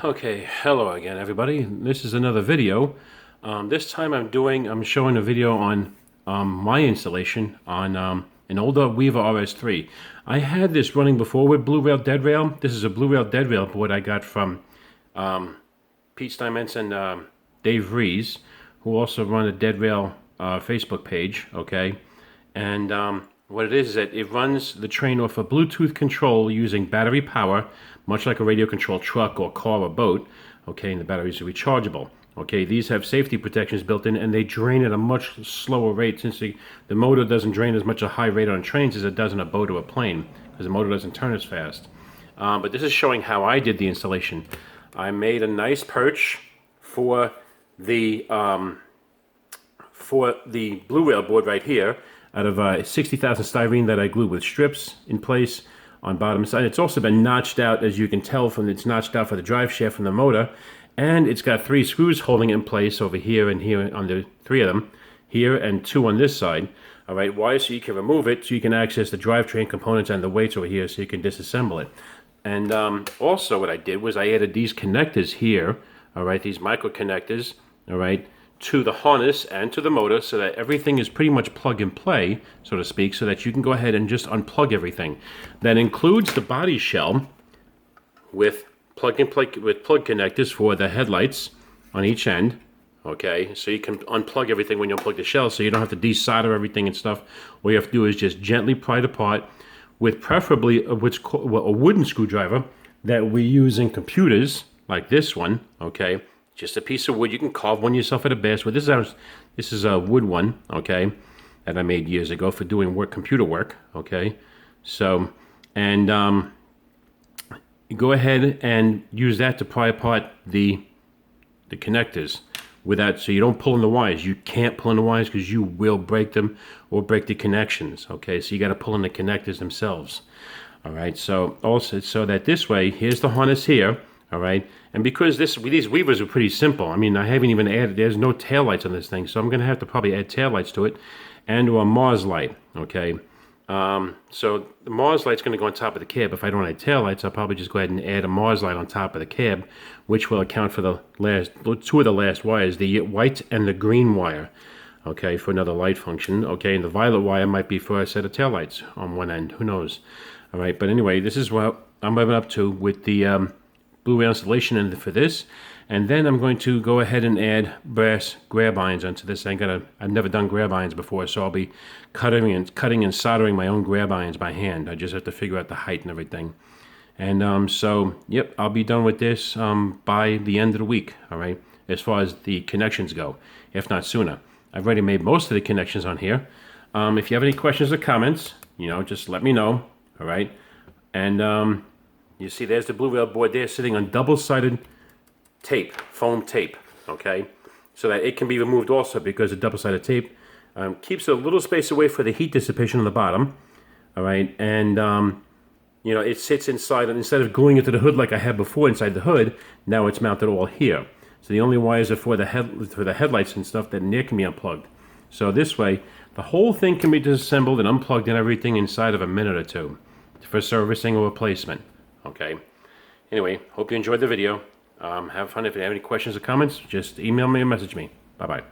Okay, hello again everybody. This is another video. This time I'm showing a video on my installation on an older Weaver RS3. I had this running before with Bluerail Dead Rail. This is a Bluerail Dead Rail board I got from Pete Steinmetz and Dave Ries, who also run a Dead Rail Facebook page, okay? And what it is that it runs the train off a Bluetooth control using battery power, much like a radio-controlled truck or car or boat, okay, and the batteries are rechargeable. Okay, these have safety protections built in, and they drain at a much slower rate since the motor doesn't drain as much a high rate on trains as it does in a boat or a plane, because the motor doesn't turn as fast. But this is showing how I did the installation. I made a nice perch for the Bluerail board right here, out of 60,000 styrene that I glued with strips in place on bottom side. It's also been notched out, as you can tell from it's notched out for the drive shaft from the motor, and it's got 3 screws holding it in place over here and here on the 3 of them, here and 2 on this side. All right, why? So you can remove it, so you can access the drivetrain components and the weights over here, so you can disassemble it. And also what I did was I added these connectors here, all right, these micro connectors, all right, to the harness and to the motor, so that everything is pretty much plug and play, so to speak, so that you can go ahead and just unplug everything. That includes the body shell with plug connectors for the headlights on each end. Okay, so you can unplug everything when you unplug the shell, so you don't have to desolder everything and stuff. All you have to do is just gently pry it apart with preferably a wooden screwdriver that we use in computers, like this one, okay? Just a piece of wood. You can carve one yourself at a basswood. This is a wood one, okay, that I made years ago for doing computer work, okay. So, and you go ahead and use that to pry apart the connectors without, so you don't pull in the wires. You can't pull in the wires because you will break them or break the connections, okay. So you got to pull in the connectors themselves. All right. So also, so that this way, here's the harness here. All right, and because these Weavers are pretty simple, I mean, I haven't even added, there's no tail lights on this thing, so I'm going to have to probably add tail lights to it, and a Mars light, okay? So the Mars light's going to go on top of the cab. If I don't add tail lights, I'll probably just go ahead and add a Mars light on top of the cab, which will account for the two of the last wires, the white and the green wire, okay, for another light function, okay? And the violet wire might be for a set of tail lights on one end, who knows? All right, but anyway, this is what I'm up to with the Bluerail installation and for this, and then I'm going to go ahead and add brass grab irons onto this. I've never done grab irons before, so I'll be cutting and soldering my own grab irons by hand. I just have to figure out the height and everything. And so, yep, I'll be done with this by the end of the week. All right, as far as the connections go, if not sooner. I've already made most of the connections on here. If you have any questions or comments, just let me know. All right, and you see, there's the Bluerail board there sitting on double-sided tape, foam tape, okay? So that it can be removed also, because the double-sided tape keeps a little space away for the heat dissipation on the bottom, all right? And, it sits inside, and instead of gluing it to the hood like I had before inside the hood, now it's mounted all here. So the only wires are for the headlights and stuff that near can be unplugged. So this way, the whole thing can be disassembled and unplugged and everything inside of a minute or two for servicing or replacement. Okay. Anyway, hope you enjoyed the video. Have fun. If you have any questions or comments, just email me or message me. Bye-bye.